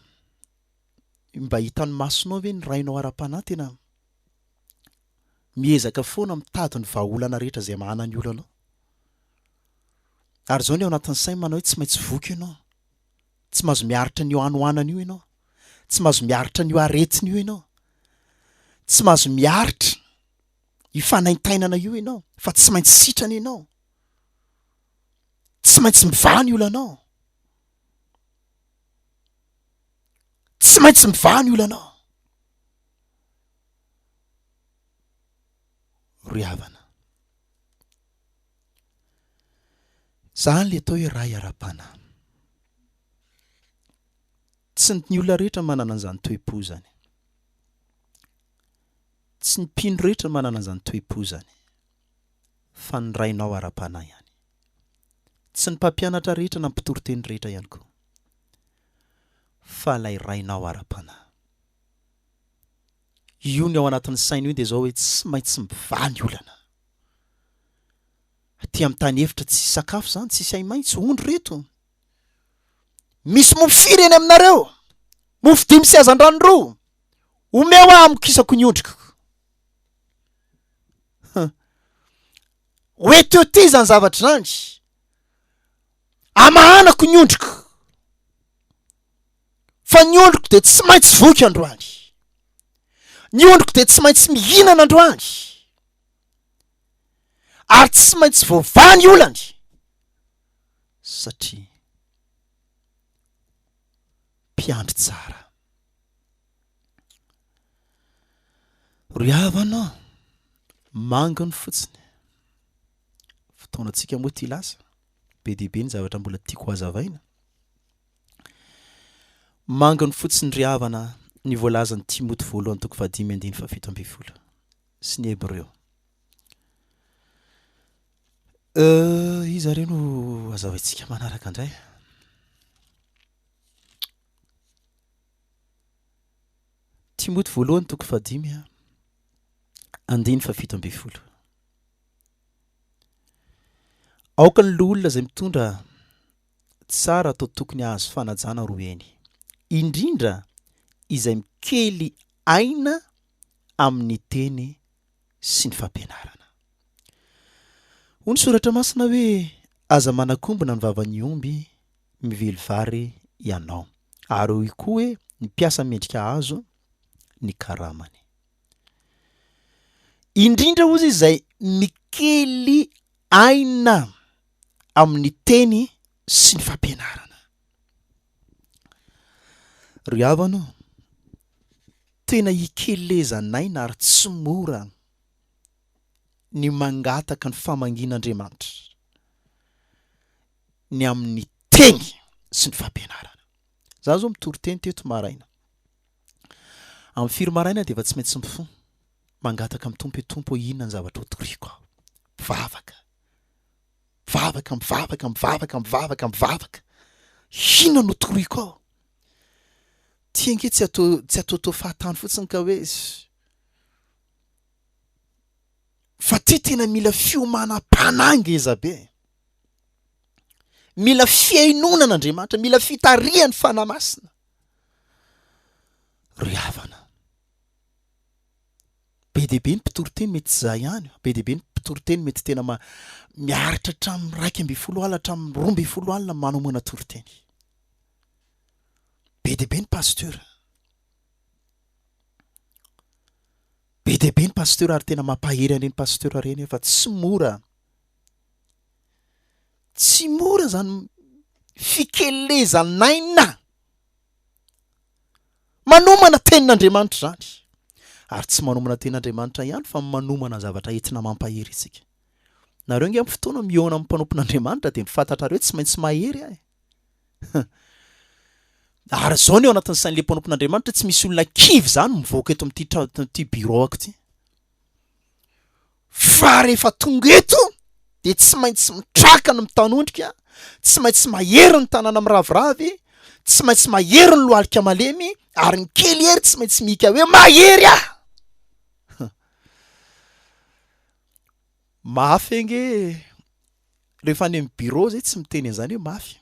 Mba hitan'ny masonao ve ny rainao Ara-Panahy tena miezaka foana mitady ny vahaolana rehetra izay mahana ny olana. Ary izao ny ao anatin'ny sainy manao hoe tsy maintsy voky ianao. Tsy mahazo miaritra ny hoanohanana io ianao. Tsy mahazo miaritra ny aretina io ianao. Tsy mahazo miaritra ifanaintainana io ianao. Fa tsy maintsy sitrana ianao. Tsy maintsy mivaha ny olanao. Tsy maintsy mivaha ny olanao. Ry havana. Zany le atao hoe ray Ara-Panahy. Tsy ny olona rehetra manana an'izany toe-po zany. Tsy ny mpino rehetra manana an'izany toe-po zany. Fa ny rainao Ara-Panahy ihany. Tsy ny mpampianatra rehetra na ny mpitoriteny rehetra ihany koa. fa lay rainao ara-panahy. Io ny ao anatin'ny saina io dia zao hoe tsy maintsy mivaly olana. Aty amin'ny tany hevitra tsy sakafo zany, tsy say maitso, ondro reto. Misy mofo firy eny aminareo, mofo 5 sy azan-drano 2, omeo aho amokisako ny ondriko. Hoe teo ty zany zavatra zany, amahanako ny ondriko, fa ny ondriko dia tsy maintsy voky androany, ny ondriko dia tsy maintsy mihinana androany, ary tsy maintsy voavany olany, satria mpiandry tsara. Ry havana, mangany fotsiny. Fotoanantsika moa ty lasa, be dia be ny zavatra mbola tiako hazavaina. Mangany fotsiny ry havana ny voalazan'ny Timoty 2:5-7 sy ny Hebreo. Iza reno hazavaintsika manaraka indray. Timoty 2:5-7. Aoka ny loha olona izay mitondra tsara atao tokony ahazo fanajana roeny, indrindra izay mikely aina amin'ny teny sy ny fampianarana. Hoy ny soratra masina hoe aza manakombona ny vavan'ny omby mively vary ianao, ary hoy koa hoe ny mpiasa mendrika azo ny karamany. Indrindra ozy izay mikely aina amin'ny teny sy ny fampianarana. Ry havana, tena hikelezanaina ary tsy mora ny mangataka ny famahin'Andriamanitra ny amin'ny teny sy ny fampianarana. Za zao mitory-teny teto maraina. Amin'ny firy maraina dia efa tsy maintsy mifo mangataka amin'ny tompo hoe tompo inona ny zavatra hotoriako aho. Mivavaka. Inona no toriako aho? Ty ange tsy atao fahatany fotsiny ka hoe fa ty tena mila fiomanam-panahy ezabe. Mila fihainonan'Andriamanitra, mila fitarihan'ny fanahy masina. Ry havana, be dia be ny mpitory-teny mety tsy za ihany, be dia be ny mpitory-teny mety tena miaritra hatramin'ny 12 alina hatramin'ny 12 alina manomana tory-teny. Be dia be ny pasteur. Be dia be ny pasteur ary tena mampahery an'ireny pasteur ireny fa tsy mora. Tsy mora zany fikelezanaina manomana tenin'Andriamanitra zany. Ary tsy manomana tenin'Andriamanitra ihany fa manomana zavatra entina mampahery isika. Nareo nge amin'ny fotoana mihaona amin'ny mpanompon'Andriamanitra dia mifantatrareo tsy maintsy mahery ahy. Ary zao ny ao anatin'ny sain'ilay mpanompon'Andriamanitra tsy misy olona kivy zany mivoaka eto amin'ity bureau ako ity. Fa rehefa tonga eto dia tsy maintsy mitraka ny mitanondrika, tsy maintsy mahery ny tanàna miraviravy, tsy maintsy mahery ny lohalika malemy, ary ny kely hery tsy maintsy mika hoe mahery aho. Mafy ange rehefa any amin'ny bureau zay tsy miteny an'izany hoe mafy,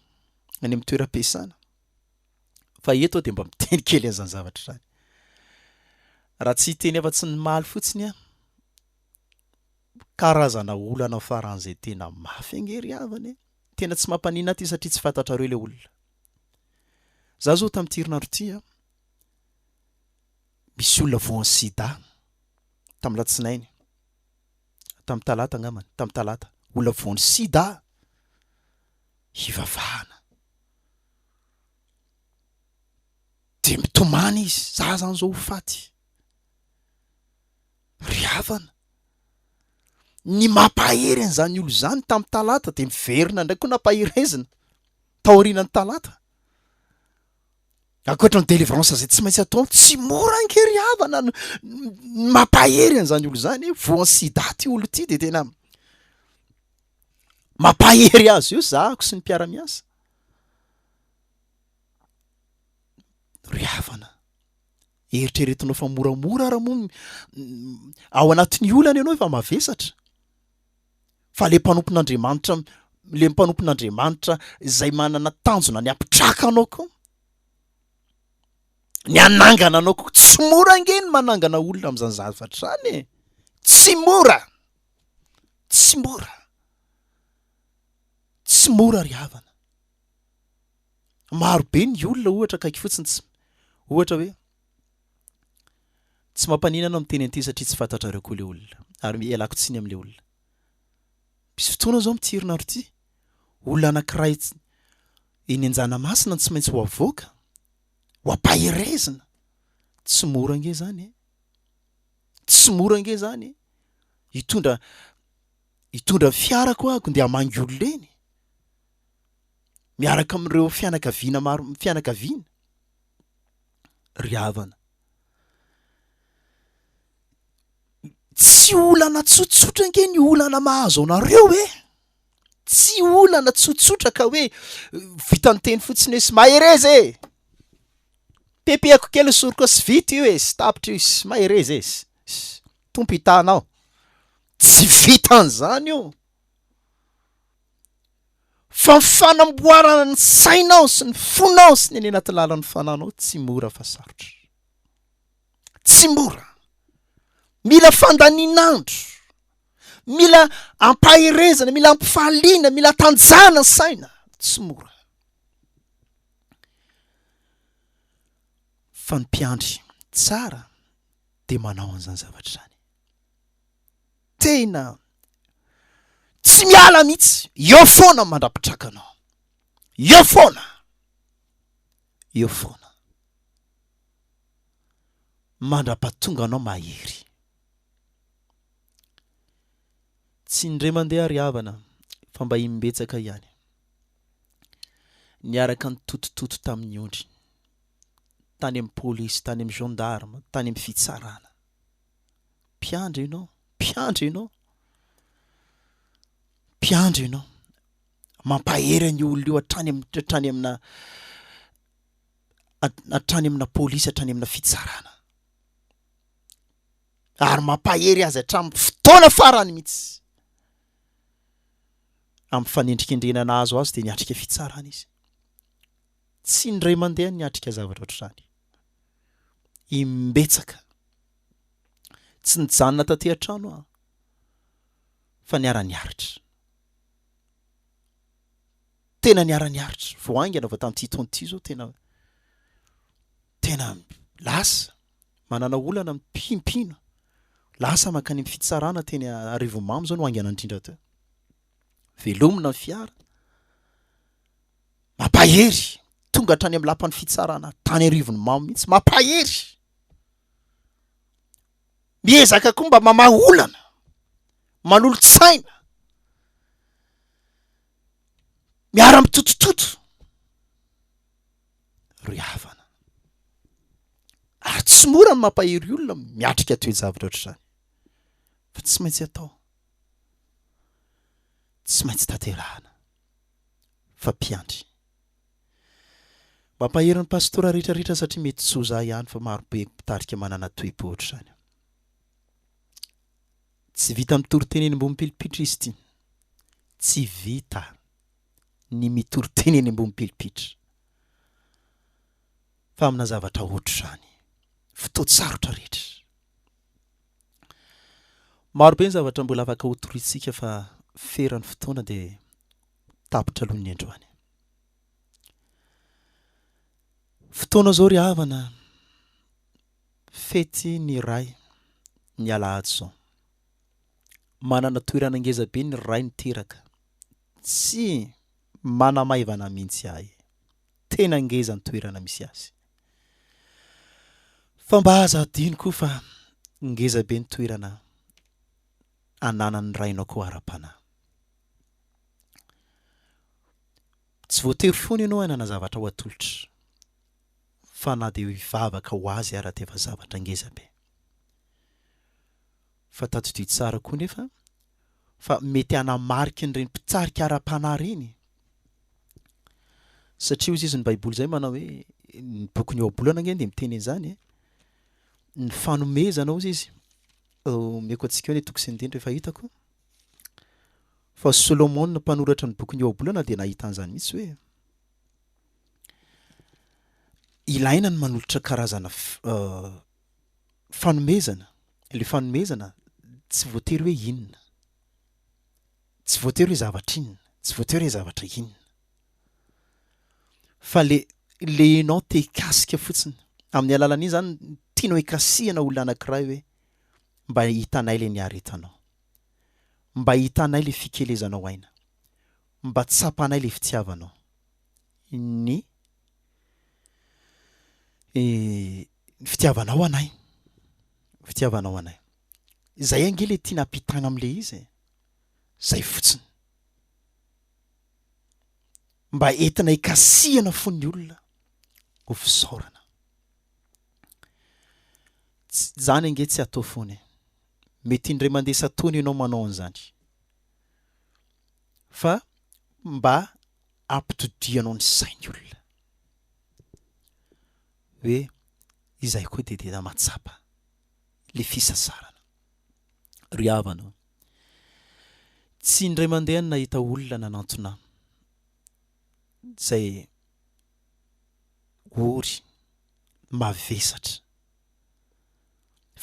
any amin'ny toeram-piasana. Fa eto dia mba miteny kely an'izany zavatra zany. Raha tsy hiteny afa-tsy ny maly fotsiny aho, karazana olana faran'izay tena mafy ange ry havana. Tena tsy mampanina aty satria tsy fantatrareo ilay olona. Za zao tamin'ity herinandro ity misy olona voan'ny sida tamin'ny latsinainy, tamin'ny talata angambany, tamin'ny talata, olona voan'ny sida hivavahana. Dia mitomany izy, za zany zao ho faty. Ry havana, ny mampahery an'izany olo zany tamin'ny talata dia miverina ndraiky koa nampaherezina taorian'ny talata. Ankoatra ny délivrance zay tsy maintsy atao, tsy mora ankery havana mampahery an'izany olo zany. Voan'ny sida ty olo ty dia tena mampahery azy io zahako sy ny mpiara-miasa. ry havana eritreretinao fa moramora raha moa ao anatin'ny olana ianao efa mavesatra fa le mpanompon'Andriamanitra izay manana tanjona ny ampitraka anao koa ny anangana anao koa tsy mora angeny manangana olona amin'izany zavatra any tsy mora ry havana. Maro be ny olona ohatra kaiky fotsiny ohatra hoe tsy mampaninana amin'ny teny an'ity satria tsy fantatrareo koa le olona ary ialako tsiny amin'le olona. Misy fotoana zao amin'ity herinandro ity olona anankiray eny an-janamasina tsy maintsy ho avoaka ho ampahirezina tsy mora ange zany hitondra fiara koa ako ndia hamangy olona eny miaraka amin'ireo fianakaviana ry havana. Tsy olana tsotsotra ange ny olana mahazo anareo tsy olana tsotsotra ka hoe vitany teny fotsiny hoe sy mahereza pepeko kely soroko sy vita io sy tapitra io sy mahereza tompo hitanao tsy vitan'izany io fa fanamboarana ny sainao sy ny fonao sy ny anaty lalan'ny fananao tsy mora fa sarotra, tsy mora. Mila fandaninandro, mila ampahirezana, mila ampifaliana, mila tanjana saina, tsy mora. Fa ny mpiandry tsara dia manao an'izany zavatra izany. Tena tsy miala mihitsy, eo foana mandrapitraka anao, eo foana mandrapatonga anao mahery. Tsy indray mandeha ry havana fa mba himbetsaka ihany niaraka ny totototo tamin'ny ondry tany amin'ny polisy, tany amin'ny gendarme, tany amin'ny fitsarana. Mpiandry ianao mampahery ny olona io hatrany amina polisy, hatrany amina fitsarana ary mampahery azy hatramin'ny fotoana farany mihitsy. Amin'ny fanendrikendrenana azo azy dia niatrika fitsarana izy. Tsy indray mandeha niatrika zavatra ohatr'izany. Imbetsaka. Tsy nijanona taty an-trano fa niara-niaritra. Tena niara-niaritra. Voaingana avy tamin'ity taona ity zao tena lasa manana olana mipimpino. Lasa mankany amin'ny fitsarana teny Arivomamo zao no aingana indrindra teo. Velomina ny fiara mampahery tonga hatrany amin'ny lapan'ny fitsarana tany Arivomamo mihitsy mampahery. Miezaka koa mba mamaha olana, manolo-tsaina, miara mitotototo ry havana. Ary tsy mora ny mampahery olona miatrika toe-javatra ohatr'izany fa tsy maintsy atao, tsy maintsy tanterahana. Fa mpiandry mampahery ny pastora rehetrarehetra satria mety tsy ho za ihany fa maro be mpitarika manana toe-po ohatr'izany. Tsy vita mitory-teny eny ambony pilipitra izy ity, tsy vita ny mitory-teny eny ambony pilipitra fa amina zavatra ohatr'izany, fotoan-tsarotra rehetra. Maro be ny zavatra mbola afaka hotorisika fa feran'ny fotoana dia tapitra aloha ny androany. Fotoana zao ry havana fety ny ray ny alahady zao. Manana toerana ngeza be ny ray niteraka. Tsy manamaivana mihitsy ahy. Tena ngeza ny toerana misy azy. Fa mba aza adino koa fa ngeza be ny toerana ananan'ny rainao koa Ara-Panahy. Tsy voatery foana ianao hanana zavatra ho atolotra fa na dia hivavaka ho azy ary dia efa zavatra ngeza be. Fa tadidio tsara koa nefa fa mety hanamarika an'ireny mpitarika Ara-Panahy ireny satria hoy izy ny baiboly izay manao hoe ny boky ny oabolana nge de miteny an'zany ny fanomezana ozy izy meko atsika hoe tokosy indindra efa hitako fa Solomon mpanoratra ny boky ny oabolana de nahita an'zany mihitsy hoe ilaina ny manolotra karazana fanomezana le fanomezana tsy voatery hoe inona tsy voatery hoe zavatra inona tsy voatery hoe zavatra inona fa le enao te kasika fotsiny amin'ny alalan'iny zany tianao ikasihana olona anankiray hoe mba hitanay le niaretanao mba hitanay le fikelezanao aina mba tsapanay le fitiavanao ny fitiavanao anay zay ange le tiana ampitana am'le izy zay fotsiny mba entina ikasihana fon'ny olona ho fisaorana zany ange tsy atao foana mety indray mandeha satony ianao manao an'zany fa mba ampitodianao ny sainy olona hoe izay koa de matsapa le fisasarana ry havana tsy indray mandeha ny nahita olona nanantona zay ory mavesatra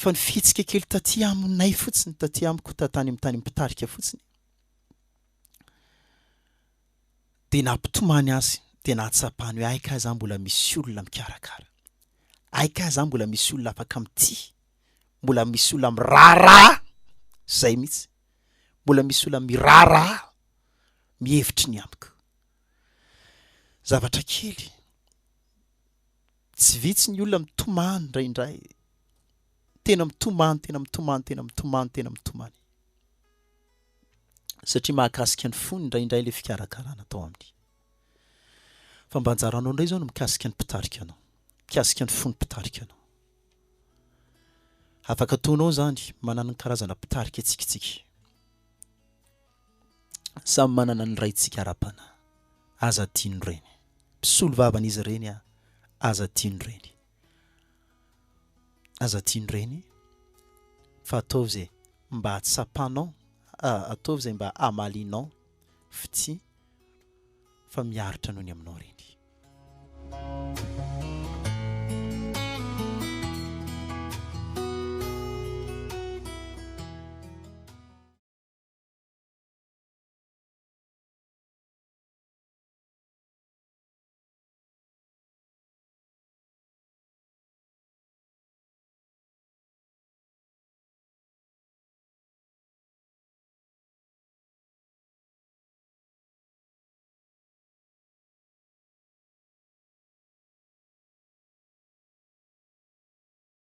fa ny fihetsika kely taty aminay fotsiny taty amiko tatany amin'ny tany mpitarika fotsiny de nampitomany azy de nahatsapany hoe aika za mbola misy olona mikarakara aika za mbola misy olona afaka amity mbola misy olona mirara zay mihitsy mbola misy olona mirara mihevitry ny amiko zavatra kely tsy vitsy ny olona mitomany indraindray tena mitomany satria mahakasika ny fony indraindray le fikarakarana atao aminy fa mba anjaranao indray zao no mikasika ny mpitarika anao mikasika ny fony mpitarika anao afaka ataonao zany manana ny karazana mpitarika atsikitsika samy manana ny raintsika Ara-Panahy aza tiany reny mpisolo vavan'izy reny aza tiany reny fa ataovy zay mba atsapanao ataovy zay mba amalinao fity fa miaritra noho ny aminao reny